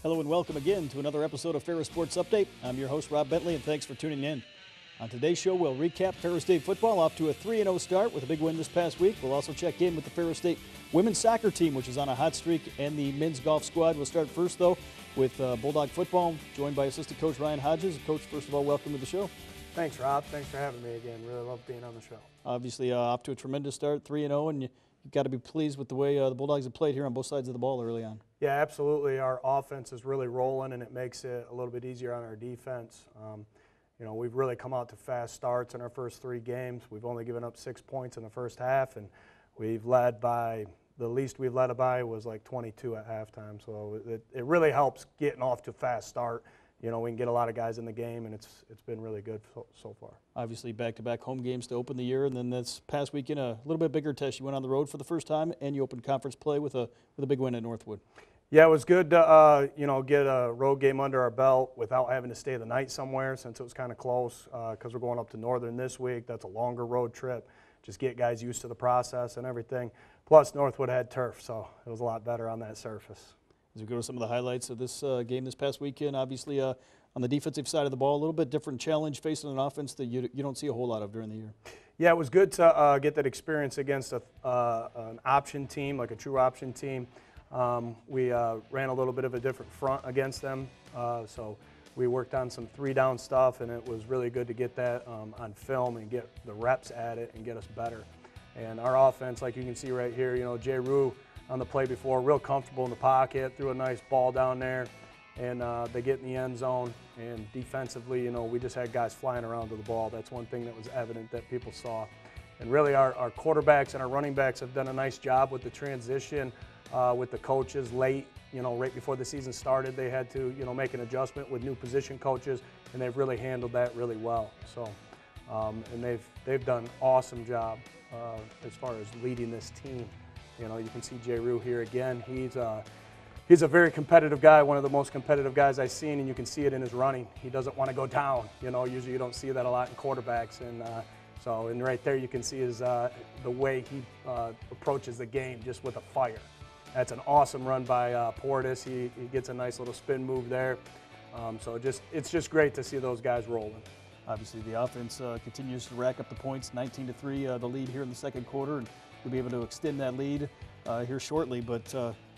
Hello and welcome again to another episode of Ferris Sports Update. I'm your host, Rob Bentley, and thanks for tuning in. On today's show, we'll recap Ferris State football off to a 3-0 start with a big win this past week. We'll also check in with the Ferris State women's soccer team, which is on a hot streak, and the men's golf squad. We'll start first, though, with Bulldog football, joined by assistant coach Ryan Hodges. Coach, first of all, welcome to the show. Thanks, Rob. Thanks for having me again. Really love being on the show. Obviously, off to a tremendous start, 3-0, and you've got to be pleased with the way the Bulldogs have played here on both sides of the ball early on. Yeah, absolutely. Our offense is really rolling, and it makes it a little bit easier on our defense. We've really come out to fast starts in our first 3 games. We've only given up 6 points in the first half, and we've led by the least we've led by was like 22 at halftime. So it really helps getting off to a fast start. We can get a lot of guys in the game, and it's been really good so far. Obviously, back-to-back home games to open the year, and then this past weekend a little bit bigger test. You went on the road for the first time, and you opened conference play with a big win at Northwood. Yeah, it was good to get a road game under our belt without having to stay the night somewhere, since it was kind of close because we're going up to Northern this week. That's a longer road trip. Just get guys used to the process and everything. Plus, Northwood had turf, so it was a lot better on that surface. As we go to some of the highlights of this game this past weekend, obviously on the defensive side of the ball, a little bit different challenge facing an offense that you don't see a whole lot of during the year. Yeah, it was good to get that experience against an option team, like a true option team. We ran a little bit of a different front against them, so we worked on some 3-down stuff, and it was really good to get that on film and get the reps at it and get us better. And our offense, like you can see right here, Jay Rue on the play before, real comfortable in the pocket, threw a nice ball down there, and they get in the end zone. And defensively, we just had guys flying around to the ball. That's one thing that was evident that people saw. And really, our quarterbacks and our running backs have done a nice job with the transition with the coaches late. Right before the season started, they had to, make an adjustment with new position coaches, and they've really handled that really well. So, and they've done an awesome job as far as leading this team. You can see Jay Rue here again. He's a very competitive guy, one of the most competitive guys I've seen, and you can see it in his running. He doesn't want to go down. Usually you don't see that a lot in quarterbacks, and right there you can see the way he approaches the game, just with a fire. That's an awesome run by Portis. He gets a nice little spin move there. So it's just great to see those guys rolling. Obviously, the offense continues to rack up the points, 19-3, the lead here in the second quarter, and we'll be able to extend that lead here shortly. But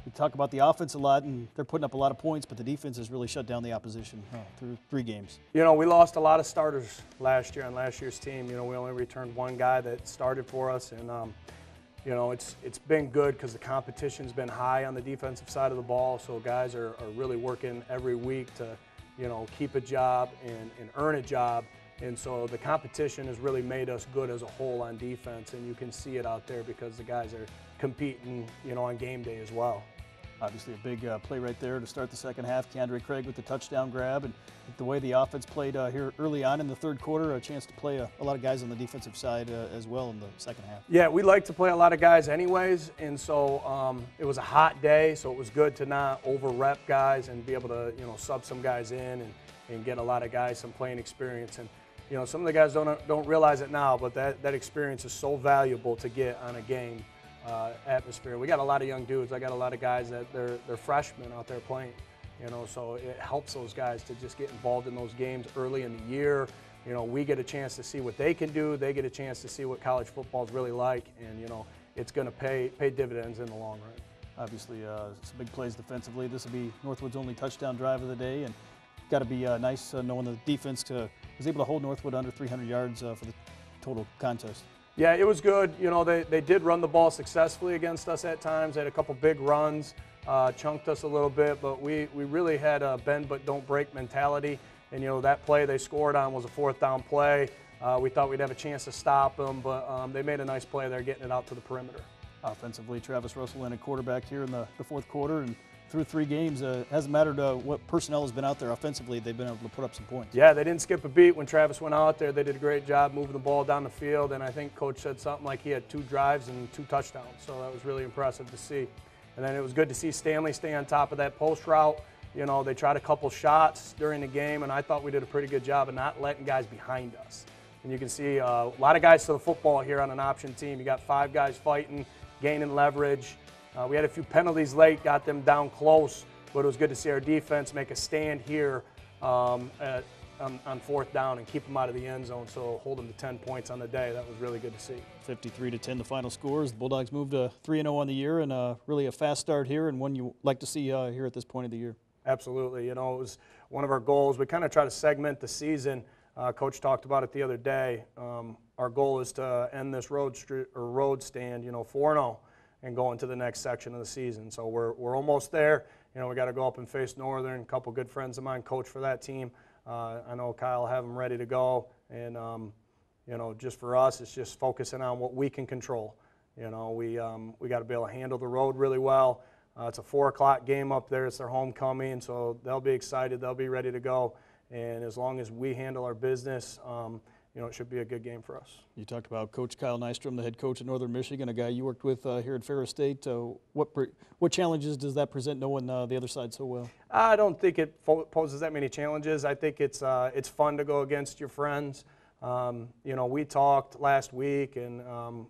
we talk about the offense a lot, and they're putting up a lot of points, but the defense has really shut down the opposition through 3 games. We lost a lot of starters last year on last year's team. We only returned 1 guy that started for us, and it's been good because the competition's been high on the defensive side of the ball, so guys are really working every week to, keep a job and earn a job. And so the competition has really made us good as a whole on defense, and you can see it out there because the guys are competing, on game day as well. Obviously a big play right there to start the second half. Keandre Craig with the touchdown grab, and the way the offense played here early on in the third quarter, a chance to play a lot of guys on the defensive side as well in the second half. Yeah, we like to play a lot of guys anyways, and so it was a hot day, so it was good to not over-rep guys and be able to, sub some guys in and get a lot of guys some playing experience. And some of the guys don't realize it now, but that experience is so valuable to get on a game atmosphere. We got a lot of young dudes. I got a lot of guys that they're freshmen out there playing, so it helps those guys to just get involved in those games early in the year. We get a chance to see what they can do. They get a chance to see what college football is really like, and it's going to pay dividends in the long run. Obviously, some big plays defensively. This will be Northwood's only touchdown drive of the day, and got to be nice knowing the defense was able to hold Northwood under 300 yards for the total contest. Yeah, it was good. They did run the ball successfully against us at times. They had a couple big runs, chunked us a little bit, but we really had a bend but don't break mentality. And that play they scored on was a 4th down play. We thought we'd have a chance to stop them, but they made a nice play there, getting it out to the perimeter. Offensively, Travis Russell in a quarterback here in the fourth quarter, and through 3 games, it hasn't mattered what personnel has been out there offensively, they've been able to put up some points. Yeah, they didn't skip a beat when Travis went out there. They did a great job moving the ball down the field, and I think Coach said something like he had 2 drives and 2 touchdowns, so that was really impressive to see. And then it was good to see Stanley stay on top of that post route. They tried a couple shots during the game, and I thought we did a pretty good job of not letting guys behind us. And you can see a lot of guys to the football here on an option team. You got 5 guys fighting, gaining leverage. We had a few penalties late, got them down close, but it was good to see our defense make a stand here on 4th down and keep them out of the end zone, so hold them to 10 points on the day. That was really good to see. 53-10 the final scores. The Bulldogs moved to 3-0 on the year, and really a fast start here, and one you like to see here at this point of the year. Absolutely. You know, it was one of our goals. We kind of try to segment the season. Coach talked about it the other day. Our goal is to end this road stand, 4-0 and go into the next section of the season. So we're almost there. You know, we got to go up and face Northern. A couple good friends of mine coach for that team. I know Kyle will have them ready to go. And, just for us, it's just focusing on what we can control. You know, we got to be able to handle the road really well. It's a 4 o'clock game up there. It's their homecoming, so they'll be excited. They'll be ready to go. And as long as we handle our business, it should be a good game for us. You talked about Coach Kyle Nystrom, the head coach of Northern Michigan, a guy you worked with here at Ferris State. What challenges does that present knowing the other side so well? I don't think it poses that many challenges. I think it's fun to go against your friends. We talked last week, and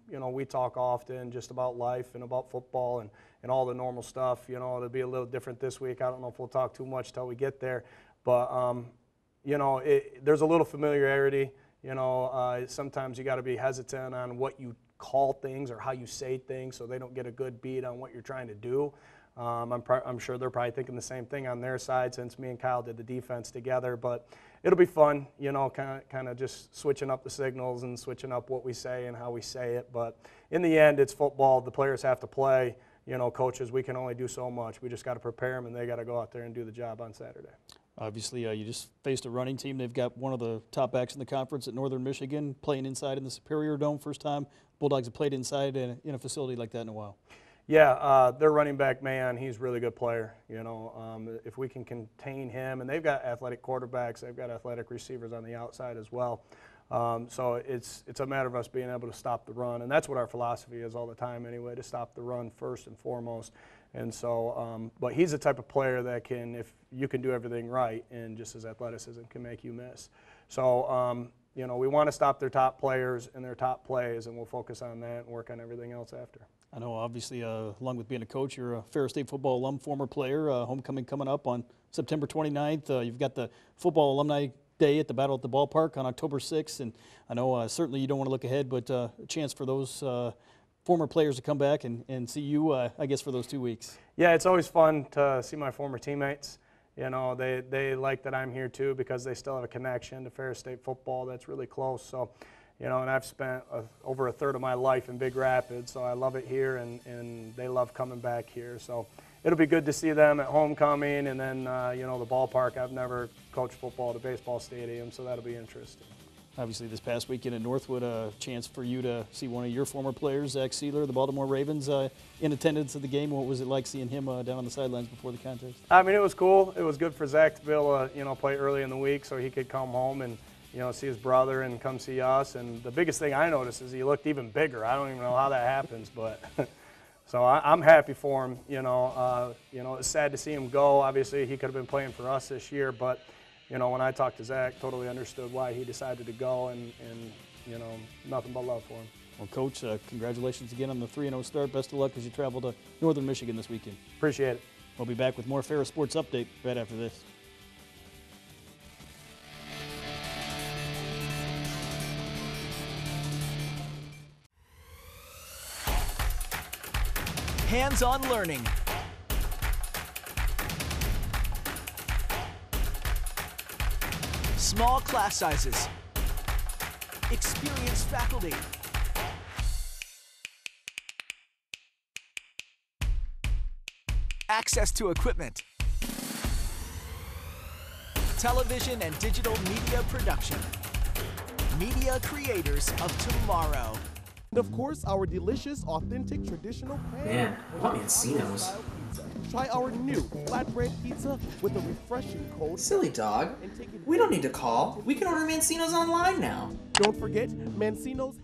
we talk often just about life and about football and all the normal stuff. It'll be a little different this week. I don't know if we'll talk too much till we get there, but there's a little familiarity. Sometimes you got to be hesitant on what you call things or how you say things so they don't get a good beat on what you're trying to do. I'm sure they're probably thinking the same thing on their side since me and Kyle did the defense together, but it'll be fun, kind of just switching up the signals and switching up what we say and how we say it. But in the end, it's football. The players have to play. Coaches, we can only do so much. We just got to prepare them, and they got to go out there and do the job on Saturday. Obviously, you just faced a running team. They've got one of the top backs in the conference at Northern Michigan, playing inside in the Superior Dome. First time Bulldogs have played inside in a facility like that in a while. Yeah, their running back, man, he's a really good player. If we can contain him, and they've got athletic quarterbacks, they've got athletic receivers on the outside as well. So it's a matter of us being able to stop the run, and that's what our philosophy is all the time anyway, to stop the run first and foremost. And so, but he's the type of player that can, if you can do everything right, and just his athleticism can make you miss. So, we want to stop their top players and their top plays, and we'll focus on that and work on everything else after. I know, obviously, along with being a coach, you're a Ferris State football alum, former player. Homecoming coming up on September 29th. You've got the football alumni day at the Battle at the Ballpark on October 6th, and I know certainly you don't want to look ahead, but a chance for those former players to come back and see you, I guess, for those 2 weeks. Yeah, it's always fun to see my former teammates. They like that I'm here too because they still have a connection to Ferris State football that's really close. So, and I've spent over a third of my life in Big Rapids, so I love it here, and they love coming back here. So it'll be good to see them at homecoming, and then, the ballpark. I've never coached football at a baseball stadium, so that'll be interesting. Obviously, this past weekend in Northwood, a chance for you to see one of your former players, Zach Sealer, the Baltimore Ravens, in attendance at the game. What was it like seeing him down on the sidelines before the contest? I mean, it was cool. It was good for Zach to be able to, play early in the week so he could come home and, see his brother and come see us. And the biggest thing I noticed is he looked even bigger. I don't even know how that happens, but so I'm happy for him. It's sad to see him go. Obviously, he could have been playing for us this year, but when I talked to Zach, totally understood why he decided to go, and nothing but love for him. Well, Coach, congratulations again on the 3-0 start. Best of luck as you travel to Northern Michigan this weekend. Appreciate it. We'll be back with more Ferris Sports Update right after this. Hands-on learning. Small class sizes. Experienced faculty. Access to equipment. Television and digital media production. Media creators of tomorrow. And of course, our delicious, authentic, traditional Man, I want Mancino's. Try our new flatbread pizza with a refreshing cold. Silly dog. We don't need to call. We can order Mancino's online now. Don't forget, Mancino's.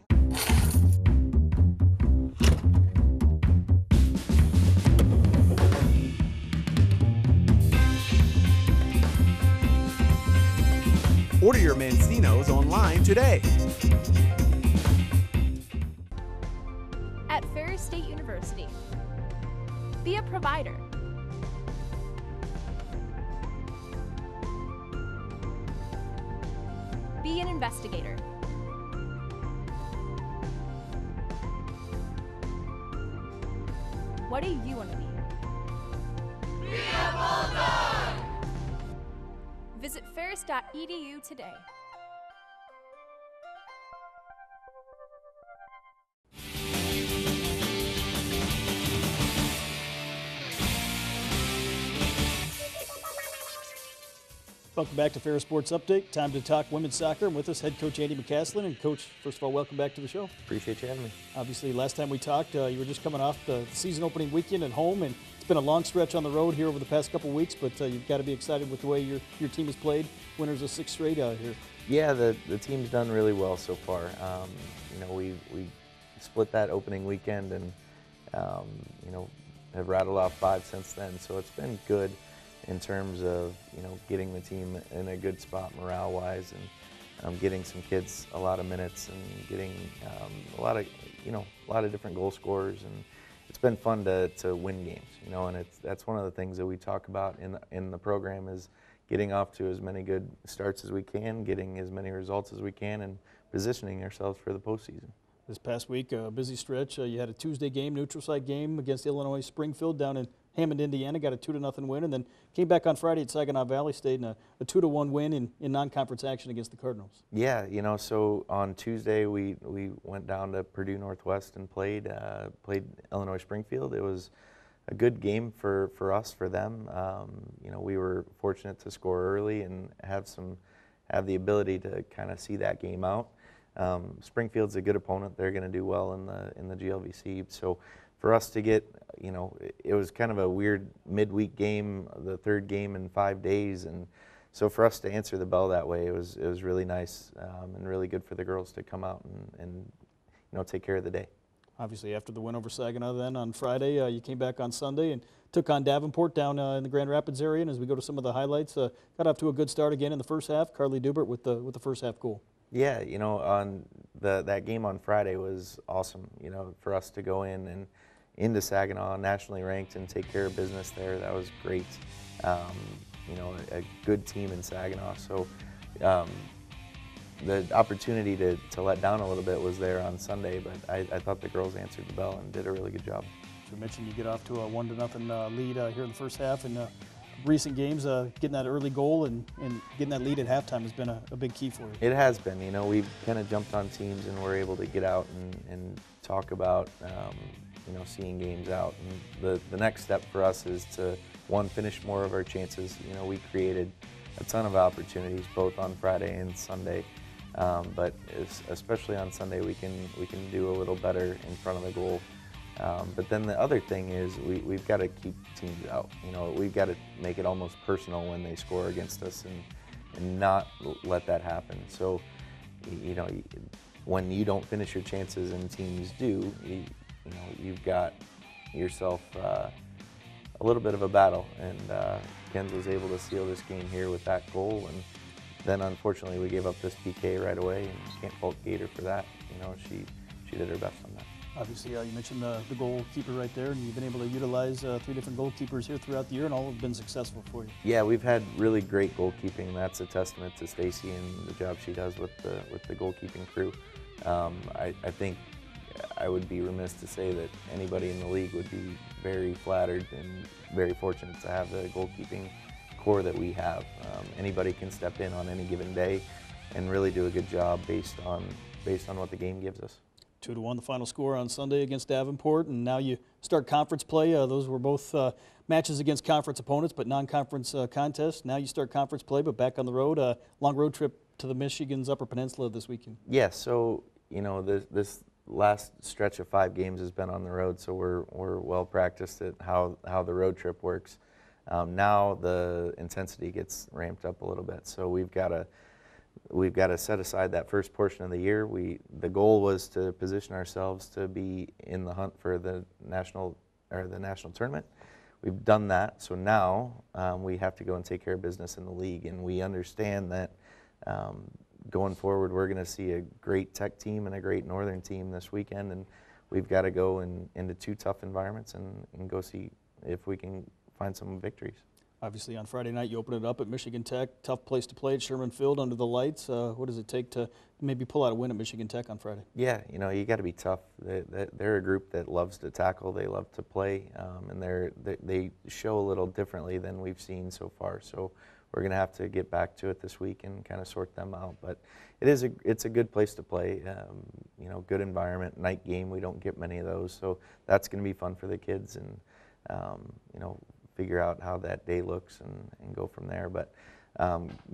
Order your Mancino's online today. At Ferris State University, be a provider. Be an investigator. What do you want to be? Be a bulldog! Visit ferris.edu today. Welcome back to Ferris Sports Update. Time to talk women's soccer. And with us, head coach Andy McCaslin. And coach, first of all, welcome back to the show. Appreciate you having me. Obviously, last time we talked, you were just coming off the season opening weekend at home, and it's been a long stretch on the road here over the past couple weeks. But you've got to be excited with the way your team has played. Winners of 6 straight out here. Yeah, the team's done really well so far. We split that opening weekend and have rattled off 5 since then. So it's been good in terms of getting the team in a good spot morale-wise, and getting some kids a lot of minutes, and getting a lot of different goal scorers, and it's been fun to win games, and that's one of the things that we talk about in the program is getting off to as many good starts as we can, getting as many results as we can, and positioning ourselves for the postseason. This past week, a busy stretch. You had a Tuesday game, neutral site game against Illinois Springfield down in Hammond, Indiana, got a 2-0 win, and then came back on Friday at Saginaw Valley State in a 2-1 win in non-conference action against the Cardinals. Yeah, so on Tuesday we went down to Purdue Northwest and played Illinois Springfield. It was a good game for us, for them. We were fortunate to score early and have the ability to kind of see that game out. Springfield's a good opponent. They're going to do well in the GLVC. So for us to get, it was kind of a weird midweek game, the third game in 5 days, and so for us to answer the bell that way, it was really nice and really good for the girls to come out and take care of the day. Obviously, after the win over Saginaw then on Friday, you came back on Sunday and took on Davenport down in the Grand Rapids area. And as we go to some of the highlights, got off to a good start again in the first half. Carly Dubert with the first half goal. Yeah, on that game on Friday was awesome. For us to go into Saginaw, nationally ranked, and take care of business there, that was great. A good team in Saginaw. So the opportunity to let down a little bit was there on Sunday, but I thought the girls answered the bell and did a really good job. So you mentioned you get off to a 1-0 lead here in the first half, and recent games, getting that early goal and getting that lead at halftime has been a big key for you. It has been. We've kind of jumped on teams and we're able to get out and talk about seeing games out. And the next step for us is to, one, finish more of our chances. We created a ton of opportunities both on Friday and Sunday, but especially on Sunday we can do a little better in front of the goal. But then the other thing is we've got to keep teams out. We've got to make it almost personal when they score against us and not let that happen. So, when you don't finish your chances and teams do, you've got yourself a little bit of a battle. And Kenz was able to seal this game here with that goal. And then unfortunately we gave up this PK right away, and can't fault Gator for that. She did her best on that. Obviously, you mentioned the goalkeeper right there, and you've been able to utilize 3 different goalkeepers here throughout the year, and all have been successful for you. Yeah, we've had really great goalkeeping. That's a testament to Stacy and the job she does with the goalkeeping crew. I think I would be remiss to say that anybody in the league would be very flattered and very fortunate to have the goalkeeping core that we have. Anybody can step in on any given day and really do a good job based on what the game gives us. 2-1 the final score on Sunday against Davenport, and now you start conference play. Those were both matches against conference opponents, but non-conference contests. Now you start conference play, but back on the road. Long road trip to the Michigan's Upper Peninsula this weekend. Yeah, so this last stretch of 5 games has been on the road, so we're well practiced at how the road trip works. Now the intensity gets ramped up a little bit, so we've got to set aside that first portion of the year. The goal was to position ourselves to be in the hunt for the national tournament. We've done that, so now we have to go and take care of business in the league, and we understand that going forward we're going to see a great Tech team and a great Northern team this weekend, and we've got to go into 2 tough environments and go see if we can find some victories. Obviously, on Friday night, you open it up at Michigan Tech. Tough place to play at Sherman Field under the lights. What does it take to maybe pull out a win at Michigan Tech on Friday? Yeah, you know, you got to be tough. They're a group that loves to tackle. They love to play, and they show a little differently than we've seen so far. So we're going to have to get back to it this week and kind of sort them out. But it's a good place to play. You know, good environment. Night game, we don't get many of those, so that's going to be fun for the kids, and you know, figure out how that day looks and go from there. But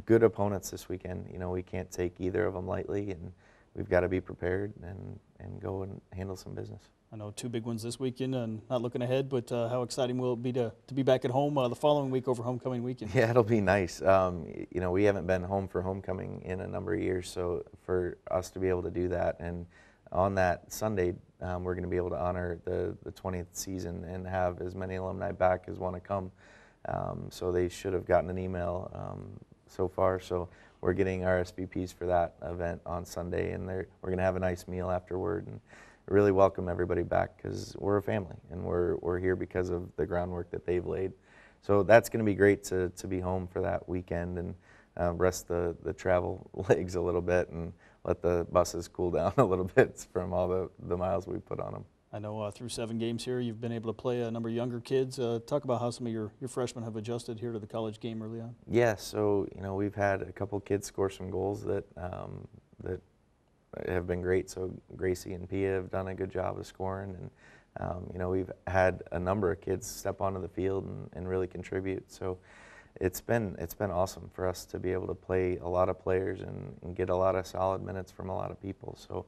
good opponents this weekend. You know, we can't take either of them lightly, and we've got to be prepared and go and handle some business. I know 2 big ones this weekend, and not looking ahead, but how exciting will it be to be back at home the following week over homecoming weekend? Yeah, it'll be nice. You know, we haven't been home for homecoming in a number of years, so for us to be able to do that, and on that Sunday, we're going to be able to honor the 20th season and have as many alumni back as want to come. So they should have gotten an email so far. So we're getting RSVPs for that event on Sunday, and we're going to have a nice meal afterward and really welcome everybody back, because we're a family and we're here because of the groundwork that they've laid. So that's going to be great to be home for that weekend and rest the travel legs a little bit and let the buses cool down a little bit from all the miles we put on them. I know through 7 games here, you've been able to play a number of younger kids. Talk about how some of your freshmen have adjusted here to the college game early on. Yeah, so you know, we've had a couple kids score some goals that have been great. So Gracie and Pia have done a good job of scoring, and you know, we've had a number of kids step onto the field and really contribute. So it's been awesome for us to be able to play a lot of players and get a lot of solid minutes from a lot of people. So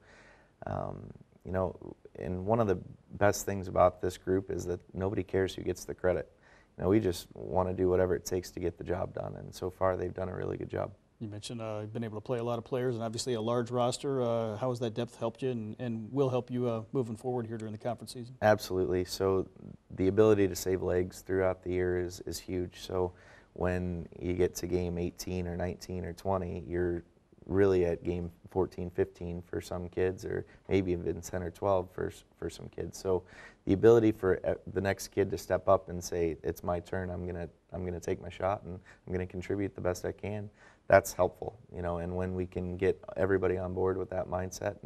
you know, and one of the best things about this group is that nobody cares who gets the credit. You know, we just want to do whatever it takes to get the job done, and so far they've done a really good job. You mentioned you've been able to play a lot of players and obviously a large roster. How has that depth helped you and will help you moving forward here during the conference season? Absolutely. So the ability to save legs throughout the year is huge. So when you get to game 18 or 19 or 20, you're really at game 14, 15 for some kids, or maybe even 10 or 12 for some kids. So the ability for the next kid to step up and say, it's my turn, I'm gonna take my shot and I'm gonna contribute the best I can, that's helpful, you know. And when we can get everybody on board with that mindset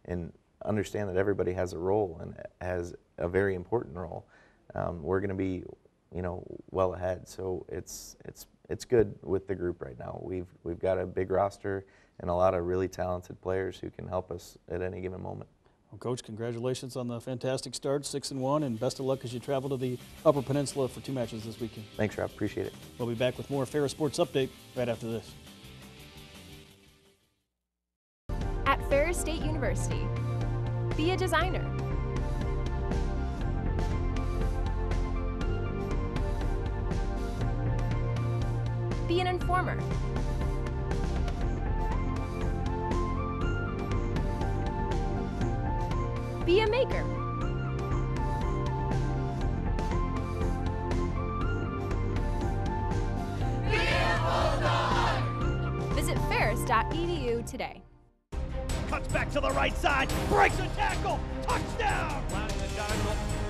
and understand that everybody has a role and has a very important role, we're gonna be, you know, well ahead. So it's good with the group right now. We've got a big roster and a lot of really talented players who can help us at any given moment. Well, Coach, congratulations on the fantastic start, 6-1, and best of luck as you travel to the Upper Peninsula for 2 matches this weekend. Thanks, Rob. Appreciate it. We'll be back with more Ferris Sports Update right after this. At Ferris State University, be a designer. Be an informer. Be a maker. Be a bulldog. Visit ferris.edu today. Cuts back to the right side, breaks a tackle, touchdown! Landing the shot,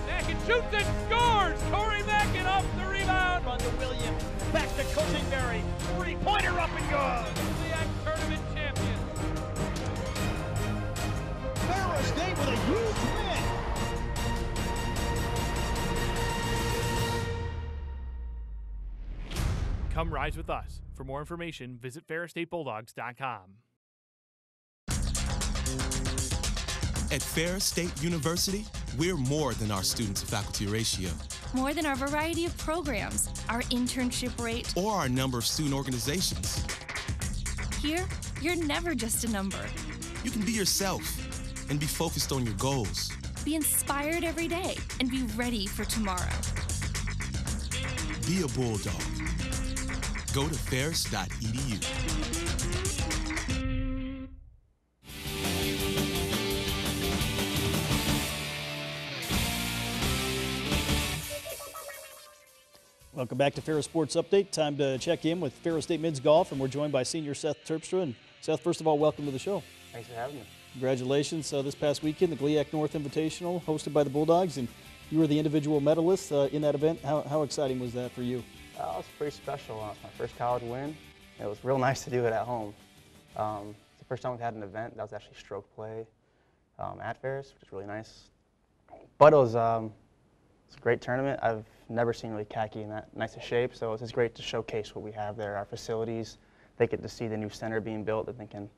Mackin shoots it, scores! Corey Mackin off the rebound! Run to Williams, back to Cusingberry, three-pointer up and good! The tournament champion. Ferris State with a huge win! Come rise with us. For more information, visit ferrisstatebulldogs.com. At Ferris State University, we're more than our student to faculty ratio. More than our variety of programs, our internship rate, or our number of student organizations. Here, you're never just a number. You can be yourself and be focused on your goals. Be inspired every day and be ready for tomorrow. Be a bulldog. Go to ferris.edu. Welcome back to Ferris Sports Update. Time to check in with Ferris State Men's Golf, and we're joined by senior Seth Terpstra. And Seth, first of all, welcome to the show. Thanks for having me. Congratulations. This past weekend, the GLIAC North Invitational hosted by the Bulldogs, and you were the individual medalist in that event. How exciting was that for you? It was pretty special. It's my first college win. It was real nice to do it at home. It's the first time we've had an event that was actually stroke play at Ferris, which is really nice. But it was a great tournament. I've never seen really khaki in that nice a shape, so it was just great to showcase what we have there, our facilities. They get to see the new center being built. They're thinking,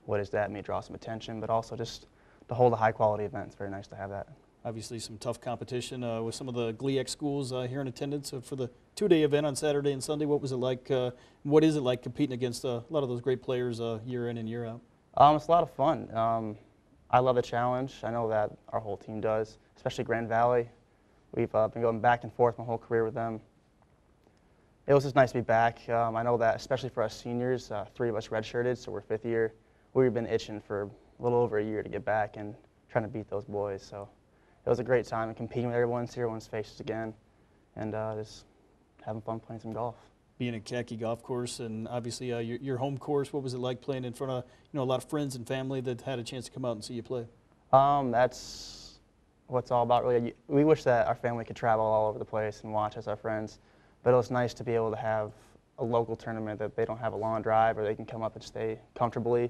what is that? May draw some attention, but also just to hold a high-quality event. It's very nice to have that. Obviously some tough competition with some of the GLIAC schools here in attendance for the two-day event on Saturday and Sunday. What was it like? What is it like competing against a lot of those great players year in and year out? It's a lot of fun. I love the challenge. I know that our whole team does, especially Grand Valley. We've been going back and forth my whole career with them. It was just nice to be back. I know that especially for us seniors, 3 of us redshirted, so we're 5th year. We've been itching for a little over a year to get back and trying to beat those boys. So it was a great time and competing with everyone, see everyone's faces again, and just having fun playing some golf. Being a khaki golf course and obviously your home course, what was it like playing in front of a lot of friends and family that had a chance to come out and see you play? That's what it's all about, really. We wish that our family could travel all over the place and watch as our friends, but it was nice to be able to have a local tournament that they don't have a long drive or they can come up and stay comfortably.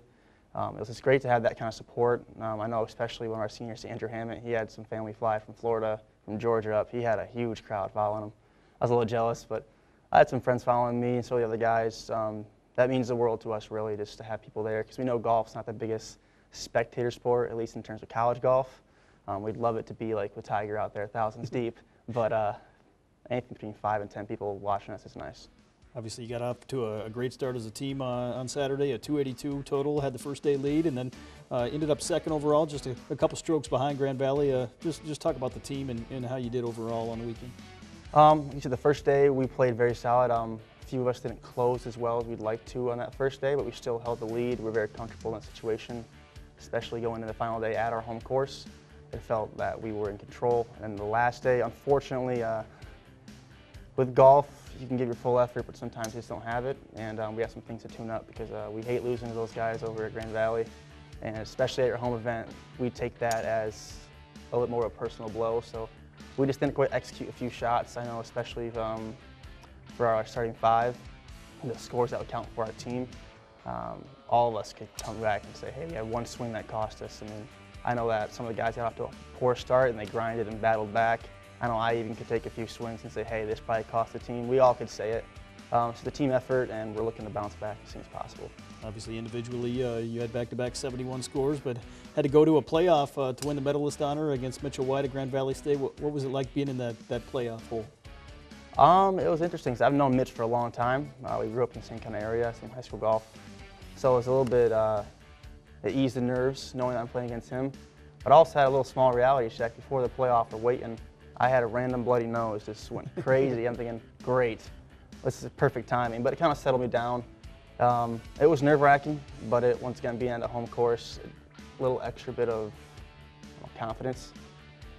It was just great to have that kind of support. I know especially when our senior, Andrew Hammett, he had some family fly from Florida, from Georgia up. He had a huge crowd following him. I was a little jealous, but I had some friends following me and so the other guys. That means the world to us, really, just to have people there, because we know golf's not the biggest spectator sport, at least in terms of college golf. We'd love it to be like with Tiger out there, thousands deep, but anything between 5 and 10 people watching us is nice. Obviously, you got off to a great start as a team on Saturday, a 282 total, had the first day lead, and then ended up second overall, just a couple strokes behind Grand Valley. Just talk about the team and how you did overall on the weekend. You said the first day we played very solid. A few of us didn't close as well as we'd like to on that first day, but we still held the lead. We're very comfortable in that situation, especially going into the final day at our home course. It felt that we were in control. And the last day, unfortunately, with golf, you can give your full effort, but sometimes you just don't have it. And we have some things to tune up because we hate losing to those guys over at Grand Valley. And especially at your home event, we take that as a little more of a personal blow. So we just didn't quite execute a few shots. I know especially for our starting 5, the scores that would count for our team. All of us could come back and say, hey, we had one swing that cost us. I mean, I know that some of the guys got off to a poor start and they grinded and battled back. I know I even could take a few swings and say, hey, this probably cost the team. We all could say it. It's the team effort, and we're looking to bounce back as soon as possible. Obviously, individually, you had back-to-back 71 scores, but had to go to a playoff to win the medalist honor against Mitchell White at Grand Valley State. What was it like being in that playoff hole? It was interesting because I've known Mitch for a long time. We grew up in the same kind of area, same high school golf. So it was a little bit, it eased the nerves knowing that I'm playing against him. But I also had a little small reality check before the playoff. We're waiting. I had a random bloody nose, just went crazy. I'm thinking, great, this is perfect timing. But it kind of settled me down. It was nerve-wracking, but once again, being at a home course, a little extra bit of confidence.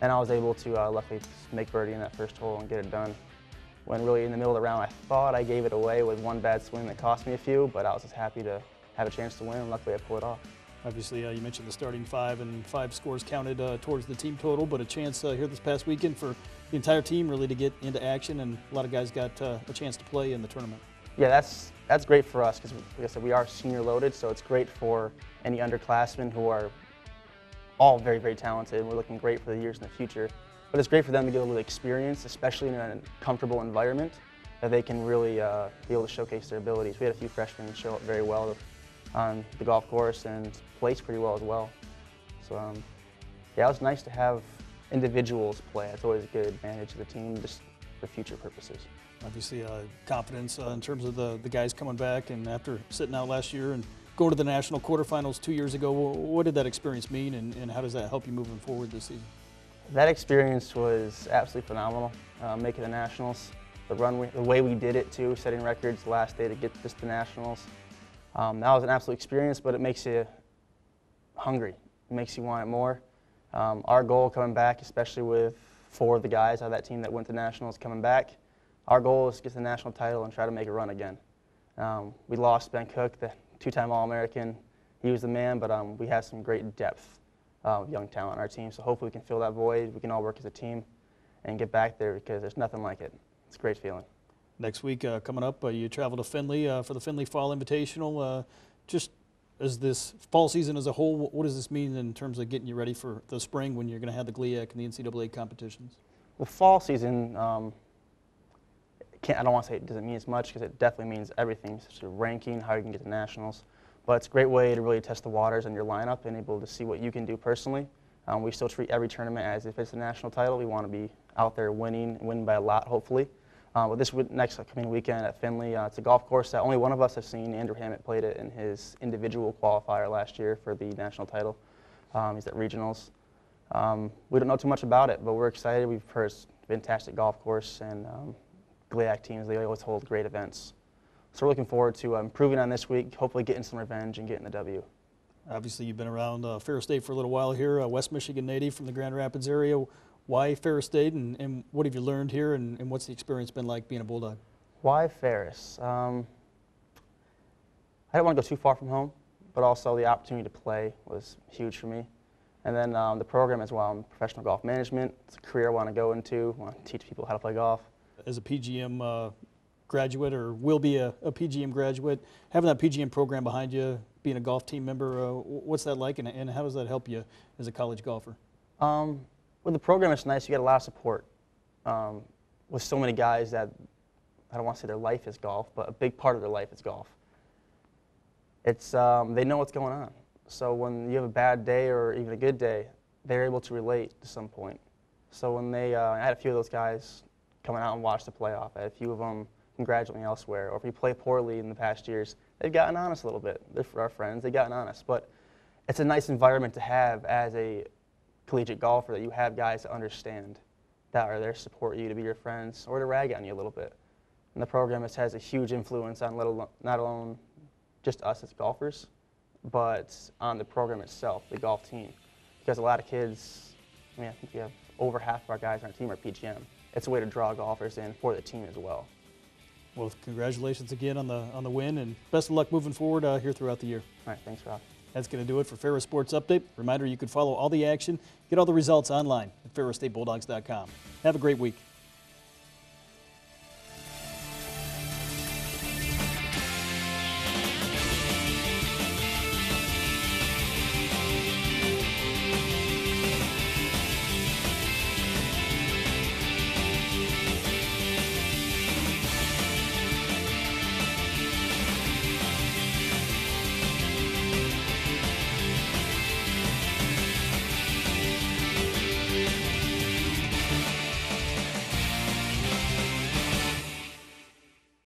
And I was able to luckily make birdie in that first hole and get it done. When really in the middle of the round, I thought I gave it away with one bad swing that cost me a few, but I was just happy to have a chance to win, and luckily I pulled it off. Obviously, you mentioned the starting 5, and 5 scores counted towards the team total, but a chance here this past weekend for the entire team really to get into action, and a lot of guys got a chance to play in the tournament. Yeah, that's great for us because, like I said, we are senior loaded, so it's great for any underclassmen who are all very, very talented. We're looking great for the years in the future. But it's great for them to get a little experience, especially in a comfortable environment, that they can really be able to showcase their abilities. We had a few freshmen show up very well on the golf course and place pretty well as well. So yeah, it was nice to have individuals play. It's always a good advantage of the team, just for future purposes. Obviously, confidence in terms of the guys coming back, and after sitting out last year and going to the national quarterfinals 2 years ago, what did that experience mean, and how does that help you moving forward this season? That experience was absolutely phenomenal, making the nationals. The way we did it too, setting records the last day to get just the nationals. That was an absolute experience, but it makes you hungry. It makes you want it more. Our goal coming back, especially with 4 of the guys out of that team that went to nationals coming back, our goal is to get the national title and try to make a run again. We lost Ben Cook, the 2-time All-American. He was the man, but we have some great depth of young talent on our team, so hopefully we can fill that void. We can all work as a team and get back there because there's nothing like it. It's a great feeling. Next week coming up, you travel to Findlay for the Findlay Fall Invitational. Just as this fall season as a whole, what does this mean in terms of getting you ready for the spring when you're going to have the GLIAC and the NCAA competitions? Well, fall season, I don't want to say it doesn't mean as much because it definitely means everything, such as ranking, how you can get to nationals. But it's a great way to really test the waters in your lineup and able to see what you can do personally. We still treat every tournament as if it's a national title. We want to be out there winning by a lot, hopefully. But this next coming weekend at Findlay, it's a golf course that only one of us has seen. Andrew Hammett played it in his individual qualifier last year for the national title. He's at regionals. We don't know too much about it, but we're excited. We've heard it's a fantastic golf course, and GLIAC teams, they always hold great events. So we're looking forward to improving on this week, hopefully getting some revenge and getting the W. Obviously, you've been around Ferris State for a little while here, West Michigan native from the Grand Rapids area. Why Ferris State, and what have you learned here, and what's the experience been like being a Bulldog? Why Ferris? I didn't want to go too far from home, but also the opportunity to play was huge for me. And then the program as well. I'm professional golf management. It's a career I want to go into. I want to teach people how to play golf. As a PGM graduate, or will be a PGM graduate, having that PGM program behind you, being a golf team member, what's that like, and how does that help you as a college golfer? With the program, it's nice. You get a lot of support with so many guys that, I don't want to say their life is golf, but a big part of their life is golf. It's, they know what's going on. So when you have a bad day or even a good day, they're able to relate to some point. So when they, I had a few of those guys coming out and watch the playoff. I had a few of them congratulate me elsewhere. Or if we play poorly in the past years, they've gotten honest a little bit. They're our friends. They've gotten honest. But it's a nice environment to have as a collegiate golfer, that you have guys that understand, that are there to support you, to be your friends, or to rag on you a little bit. And the program has a huge influence on not alone just us as golfers, but on the program itself, the golf team. Because a lot of kids, I think we have over half of our guys on our team are PGM. It's a way to draw golfers in for the team as well. Well, congratulations again on the win, and best of luck moving forward here throughout the year. All right, thanks, Rob. That's going to do it for Ferris Sports Update. Reminder, you can follow all the action, get all the results online at ferrisstatebulldogs.com. Have a great week.